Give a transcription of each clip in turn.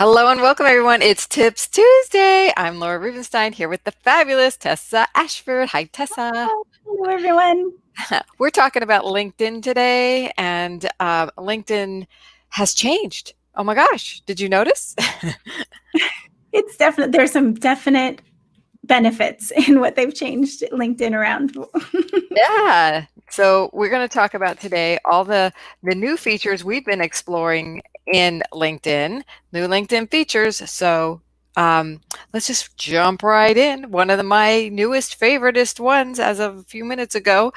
Hello and welcome, everyone. It's Tips Tuesday. I'm Laura Rubenstein here with the fabulous Tessa Ashford. Hi, Tessa. Hello, everyone. We're talking about LinkedIn today, and LinkedIn has changed. Oh my gosh, did you notice? It's definite. There's some definite benefits in what they've changed LinkedIn around. Yeah. So we're going to talk about today all the new features we've been exploring in LinkedIn, new LinkedIn features. So let's just jump right in. One of my newest, favoritist ones as of a few minutes ago,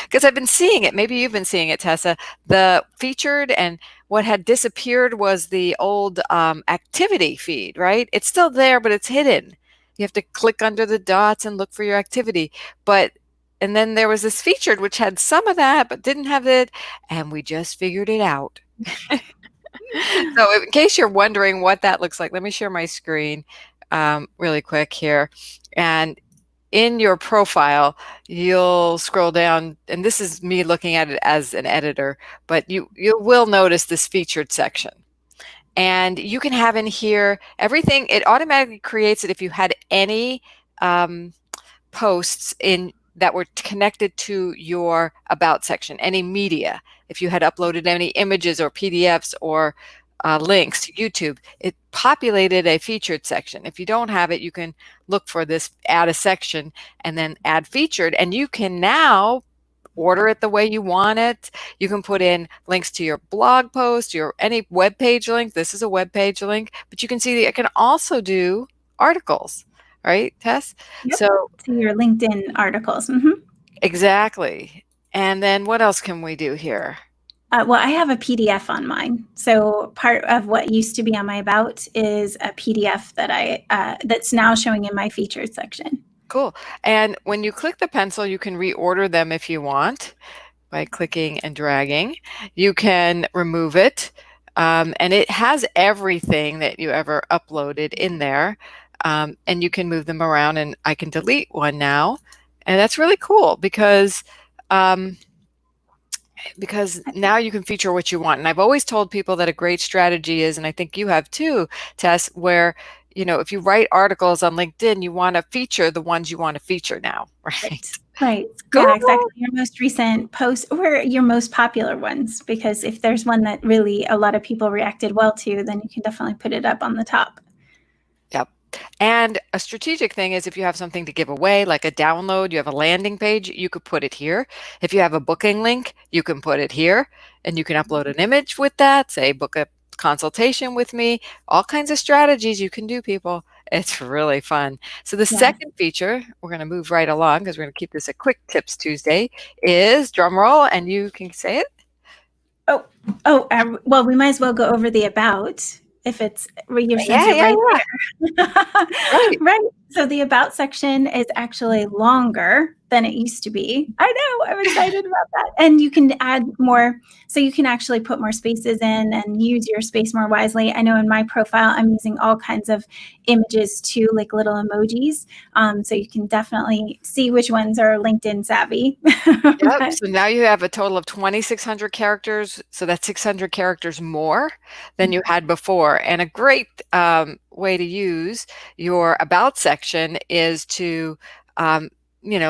because I've been seeing it. Maybe you've been seeing it, Tessa. The featured and what had disappeared was the old activity feed, right? It's still there, but it's hidden. You have to click under the dots and look for your activity. But and then there was this featured which had some of that but didn't have it, and we just figured it out. So in case you're wondering what that looks like, let me share my screen really quick here. And in your profile, you'll scroll down, and this is me looking at it as an editor, but you will notice this featured section. And you can have in here everything. It automatically creates it if you had any posts in that were connected to your about section, any media. If you had uploaded any images or PDFs or links to YouTube, it populated a featured section. If you don't have it, you can look for this, add a section, and then add featured, and you can now order it the way you want it. You can put in links to your blog post, your any web page link. This is a web page link, but you can see that it can also do articles, right, Tess? Yep. So To your LinkedIn articles. exactly. And then what else can we do here? Well, I have a PDF on mine. So part of what used to be on my about is a PDF that that's now showing in my featured section. Cool. And when you click the pencil, you can reorder them if you want by clicking and dragging. You can remove it. And it has everything that you ever uploaded in there. And you can move them around, and I can delete one now. And that's really cool because now you can feature what you want. And I've always told people that a great strategy is, and I think you have too, Tess, where if you write articles on LinkedIn, you want to feature the ones you want to feature now, right? Right. Cool. Yeah, exactly. Your most recent posts or your most popular ones, because if there's one that really a lot of people reacted well to, then you can definitely put it up on the top. Yep. And a strategic thing is if you have something to give away, like a download, you have a landing page, you could put it here. If you have a booking link, you can put it here, and you can upload an image with that, say book a consultation with me, all kinds of strategies you can do, people. It's really fun. So the second feature, we're going to move right along because we're going to keep this a quick Tips Tuesday, is drum roll, and you can say it. Well, we might as well go over the about if it's you're Yeah. there. Right. Right. So the about section is actually longer than it used to be. I know, I'm excited about that. And you can add more, so you can actually put more spaces in and use your space more wisely. I know in my profile, I'm using all kinds of images too, like little emojis. So you can definitely see which ones are LinkedIn savvy. Yep. So now you have a total of 2,600 characters. So that's 600 characters more than you had before. And a great way to use your about section is to,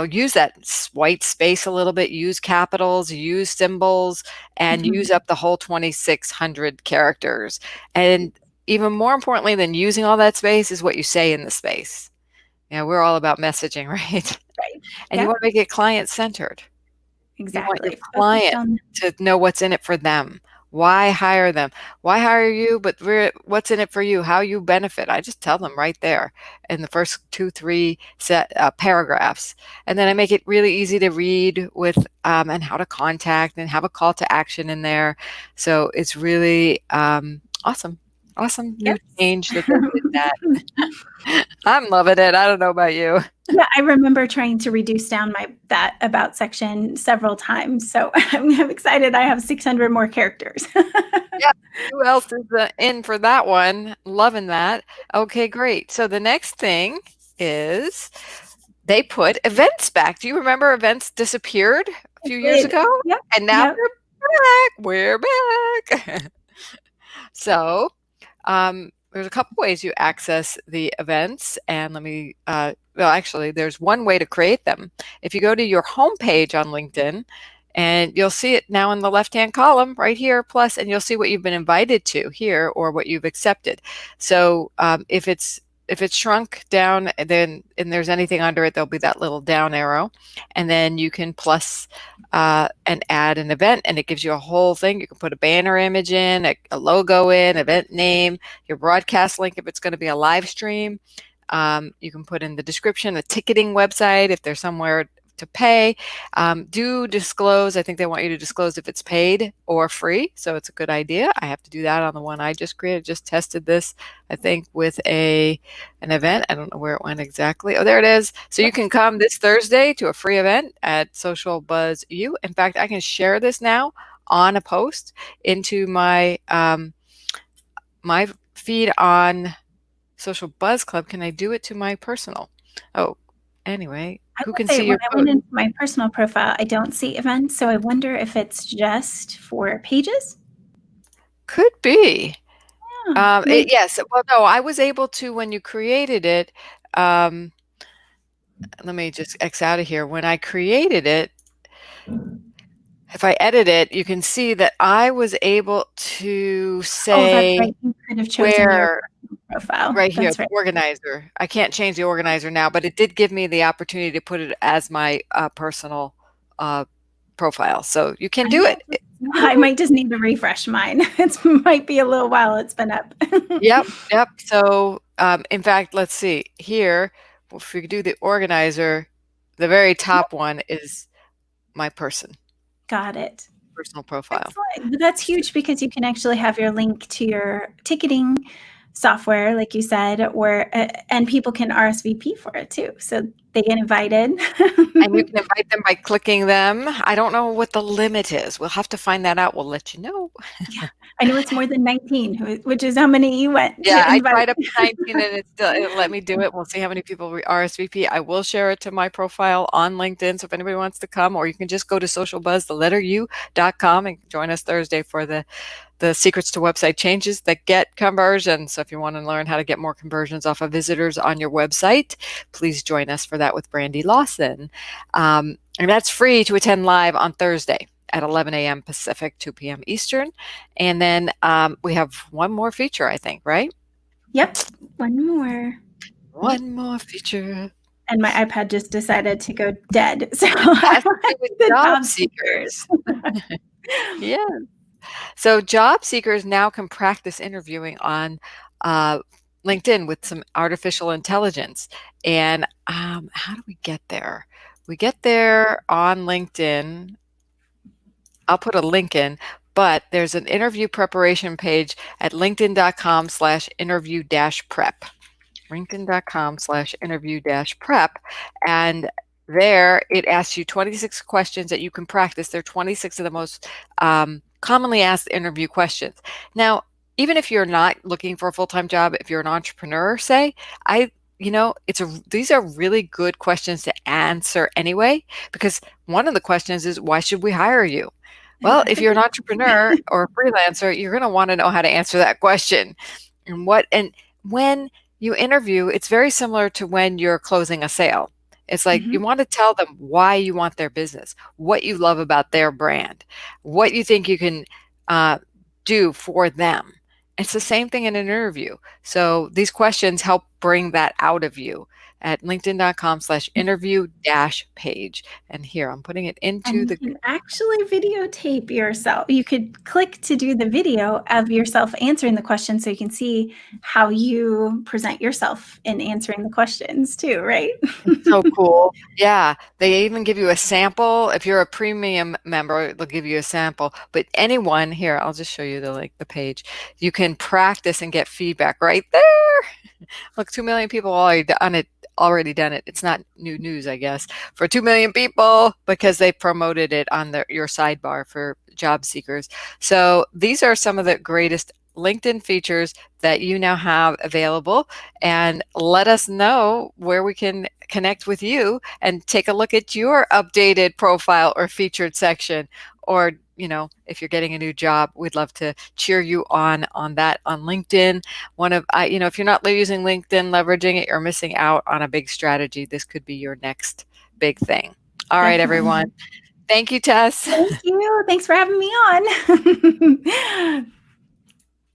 use that white space a little bit, use capitals, use symbols, and use up the whole 2,600 characters. And even more importantly than using all that space is what you say in the space. Yeah, we're all about messaging, right? Right. And you want to make it client-centered. Exactly. You want your client to know what's in it for them. Why hire them? Why hire you? But what's in it for you? How you benefit? I just tell them right there in the first 2-3 paragraphs, and then I make it really easy to read with and how to contact and have a call to action in there. So it's really awesome. Awesome new change that they did that. I'm loving it. I don't know about you. Yeah, I remember trying to reduce down that about section several times. So I'm excited. I have 600 more characters. Yeah. Who else is in for that one? Loving that. Okay, great. So the next thing is they put events back. Do you remember events disappeared a few years ago? Yep. And now they're back. We're back. So there's a couple ways you access the events, and let me, well, actually, there's one way to create them. If you go to your homepage on LinkedIn, and you'll see it now in the left-hand column right here, plus, and you'll see what you've been invited to here or what you've accepted. So if it's shrunk down, then and there's anything under it, there'll be that little down arrow, and then you can plus and add an event, and it gives you a whole thing. You can put a banner image in, a logo in, event name, your broadcast link if it's going to be a live stream. You can put in the description, a ticketing website if there's somewhere to pay. Do disclose. I think they want you to disclose if it's paid or free, so it's a good idea. I have to do that on the one I just created. Just tested this, I think, with an event. I don't know where it went exactly. Oh, there it is. So you can come this Thursday to a free event at Social Buzz U. In fact, I can share this now on a post into my my feed on Social Buzz Club. Can I do it to my personal? Oh, anyway. Who can see your post? When I went into my personal profile, I don't see events, so I wonder if it's just for pages? Could be. Yeah, yes. Well, no, I was able to, when you created it, let me just X out of here. When I created it, if I edit it, you can see that I was able to say, that's right. You could have chosen your profile. Right here, the organizer. I can't change the organizer now, but it did give me the opportunity to put it as my personal profile. So you can do it. I might just need to refresh mine. It might be a little while it's been up. Yep. So in fact, let's see here. If we do the organizer, the very top one is my person. Got it. Personal profile. Excellent. That's huge because you can actually have your link to your ticketing software, like you said, or and people can RSVP for it too. So they get invited. And you can invite them by clicking them. I don't know what the limit is. We'll have to find that out. We'll let you know. Yeah, I know it's more than 19, which is how many you went. Yeah, I tried up to 19 and it let me do it. We'll see how many people RSVP. I will share it to my profile on LinkedIn. So if anybody wants to come, or you can just go to socialbuzz.com and join us Thursday for the secrets to website changes that get conversions. So if you want to learn how to get more conversions off of visitors on your website, please join us for that with Brandy Lawson. And that's free to attend live on Thursday at 11 a.m. Pacific, 2 p.m. Eastern. And then we have one more feature, I think, right? Yep, one more. One more feature. And my iPad just decided to go dead. So job seekers. Yeah. So job seekers now can practice interviewing on LinkedIn with some artificial intelligence. And how do we get there? We get there on LinkedIn. I'll put a link in, but there's an interview preparation page at linkedin.com/interview-prep. linkedin.com/interview-prep. And there it asks you 26 questions that you can practice. They're 26 of the most commonly asked interview questions. Now, even if you're not looking for a full-time job, if you're an entrepreneur, say, these are really good questions to answer anyway, because one of the questions is, why should we hire you? Well, if you're an entrepreneur or a freelancer, you're going to want to know how to answer that question. And when you interview, it's very similar to when you're closing a sale. It's like you want to tell them why you want their business, what you love about their brand, what you think you can do for them. It's the same thing in an interview. So these questions help bring that out of you at linkedin.com/interview-page. And here I'm putting it into you can actually videotape yourself. You could click to do the video of yourself answering the question so you can see how you present yourself in answering the questions too, right? So cool. Yeah. They even give you a sample. If you're a premium member, they'll give you a sample. But anyone here, I'll just show you the page. You can practice and get feedback right there. Look, 2 million people already done it. It's not new news, I guess, for 2 million people, because they promoted it on your sidebar for job seekers. So these are some of the greatest LinkedIn features that you now have available, and let us know where we can connect with you and take a look at your updated profile or featured section. Or, you know, if you're getting a new job, we'd love to cheer you on that on LinkedIn. You know, if you're not using LinkedIn, leveraging it, you're missing out on a big strategy. This could be your next big thing. All right, Definitely. everyone. Thank you, Tess. Thank you. Thanks for having me on.